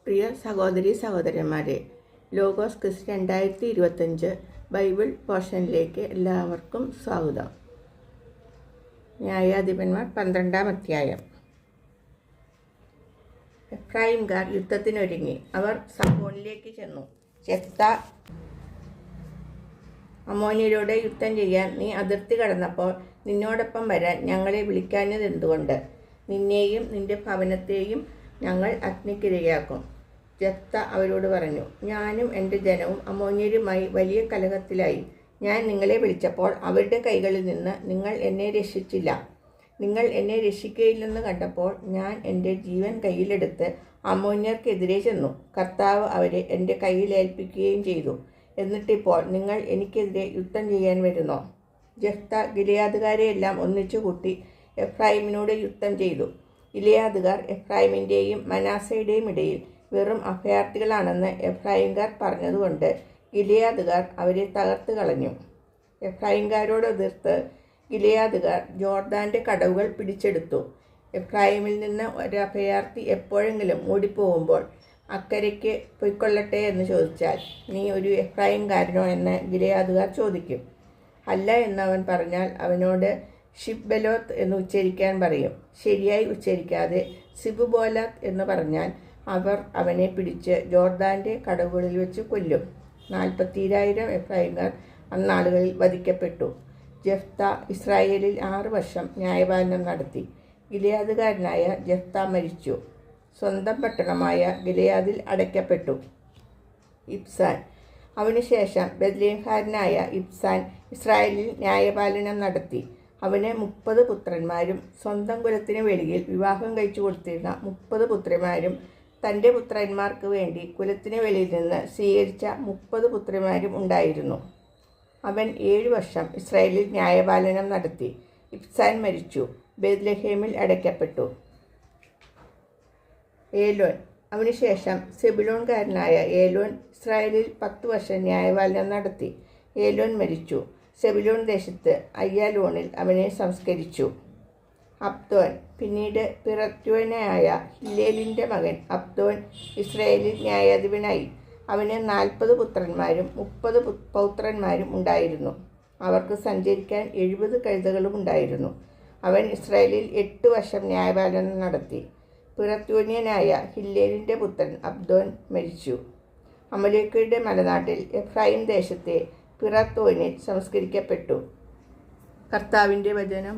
പ്രിയ സഹോദരി സഹോദരന്മാരെ, logos quiz 2025 Bible പോർഷനിലേക്ക് എല്ലാവർക്കും സ്വാഗതം. ന്യായാധിപന്മാർ 12-ാം അധ്യായം. എഫ്രായിംകാർ യുദ്ധത്തിനൊരുങ്ങി. അവർ സക്കോനിലേക്ക് ചെന്നു. യെഫ്ത അമ്മോന്യരോട് യുദ്ധം ചെയ്യാൻ നീ അതിർത്തി കടന്നപ്പോൾ നിന്നോടൊപ്പം വരാൻ ഞങ്ങളെ വിളിക്കാഞ്ഞതെന്തുകൊണ്ട്? നിന്നെയും നിന്റെ ഭവനത്തെയും ഞങ്ങൾ അഗ്നിക്കിരയാക്കും. യെഫ്ത അവരോട് പറഞ്ഞു, ഞാനും എൻ്റെ ജനവും അമ്മോന്യരുമായി വലിയ കലഹത്തിലായി. ഞാൻ നിങ്ങളെ വിളിച്ചപ്പോൾ അവരുടെ കൈകളിൽ നിന്ന് നിങ്ങൾ എന്നെ രക്ഷിച്ചില്ല. നിങ്ങൾ എന്നെ രക്ഷിക്കുകയില്ലെന്ന് കണ്ടപ്പോൾ ഞാൻ എൻ്റെ ജീവൻ കയ്യിലെടുത്ത് അമ്മോന്യർക്കെതിരെ ചെന്നു. കർത്താവ് അവരെ എൻ്റെ കയ്യിലേൽപ്പിക്കുകയും ചെയ്തു. എന്നിട്ടിപ്പോൾ നിങ്ങൾ എനിക്കെതിരെ യുദ്ധം ചെയ്യാൻ വരുന്നോ? യെഫ്ത ഗിലെയാദുകാരെയെല്ലാം ഒന്നിച്ചു കൂട്ടി എഫ്രായിമിനോട് യുദ്ധം ചെയ്തു. ഗിലെയാദുകാർ എഫ്രായിമിൻ്റെയും മനാസയുടെയും ഇടയിൽ വെറും അഭയാർത്ഥികളാണെന്ന് എഫ്രായിംകാർ പറഞ്ഞതുകൊണ്ട് ഗിലെയാദുകാർ അവരെ തകർത്ത് കളഞ്ഞു. എഫ്രായിംകാരോട് എതിർത്ത് ഗിലെയാദുകാർ ജോർദാൻ്റെ കടവുകൾ പിടിച്ചെടുത്തു. എഫ്രായിമിൽ നിന്ന് ഒരു അഭയാർത്ഥി എപ്പോഴെങ്കിലും ഓടിപ്പോകുമ്പോൾ അക്കരയ്ക്ക് പൊയ്ക്കൊള്ളട്ടെ എന്ന് ചോദിച്ചാൽ നീ ഒരു എഫ്രായിംകാരനോ എന്ന് ഗിലെയാദുകാർ ചോദിക്കും. അല്ല എന്നവൻ പറഞ്ഞാൽ അവനോട് ഷിബ്ബലോത്ത് എന്ന് ഉച്ചരിക്കാൻ പറയും. ശരിയായി ഉച്ചരിക്കാതെ സിബുബോലാത്ത് എന്ന് പറഞ്ഞാൽ അവർ അവനെ പിടിച്ച് ജോർദാൻ്റെ കടവുകളിൽ വെച്ച് കൊല്ലും. 40,000 എഫ്രായിംകാർ അന്നാളുകളിൽ വധിക്കപ്പെട്ടു. യെഫ്ത ഇസ്രായേലിൽ 6 വർഷം ന്യായപാലനം നടത്തി. ഗിലെയാദുകാരനായ യെഫ്ത മരിച്ചു. സ്വന്തം പട്ടണമായ ഗിലെയാദിൽ അടയ്ക്കപ്പെട്ടു. ഇബ്സാൻ. അവനുശേഷം ബെത്ലേഹംകാരനായ ഇബ്സാൻ ഇസ്രായേലിൽ ന്യായപാലനം നടത്തി. അവന് 30 പുത്രന്മാരും സ്വന്തം കുലത്തിന് വെളിയിൽ വിവാഹം കഴിച്ചു കൊടുത്തിരുന്ന 30 പുത്രിമാരും തൻ്റെ പുത്രന്മാർക്ക് വേണ്ടി കുലത്തിന് വെളിയിൽ നിന്ന് സ്വീകരിച്ച 30 പുത്രിമാരും ഉണ്ടായിരുന്നു. അവൻ 7 വർഷം ഇസ്രായേലിൽ ന്യായപാലനം നടത്തി. ഇബ്സാൻ മരിച്ചു. ബെത്ലഹേമിൽ അടയ്ക്കപ്പെട്ടു. ഏലോൻ. അവനുശേഷം സെബുലോൻകാരനായ ഏലോൻ ഇസ്രായേലിൽ 10 വർഷം ന്യായപാലനം നടത്തി. ഏലോൻ മരിച്ചു. സെബുലോൻ ദേശത്ത് അയ്യാലോണിൽ അവനെ സംസ്കരിച്ചു. അബ്ദോൻ. പിന്നീട് പിറത്യോനായ ഹില്ലേലിൻ്റെ മകൻ അബ്ദോൻ ഇസ്രായേലിൽ ന്യായാധിപനായി. അവന് 40 പുത്രന്മാരും 30 പൗത്രന്മാരും ഉണ്ടായിരുന്നു. അവർക്ക് സഞ്ചരിക്കാൻ 70 കഴുതകളും ഉണ്ടായിരുന്നു. അവൻ ഇസ്രായേലിൽ 8 വർഷം ന്യായപാലനം നടത്തി. പിറത്യോന്യനായ ഹില്ലേലിൻ്റെ പുത്രൻ അബ്ദോൻ മരിച്ചു. അമലേക്കയുടെ മലനാട്ടിൽ എഫ്രായിം ദേശത്തെ പിറത്തോനിൽ സംസ്കരിക്കപ്പെട്ടു. കർത്താവിൻ്റെ വചനം.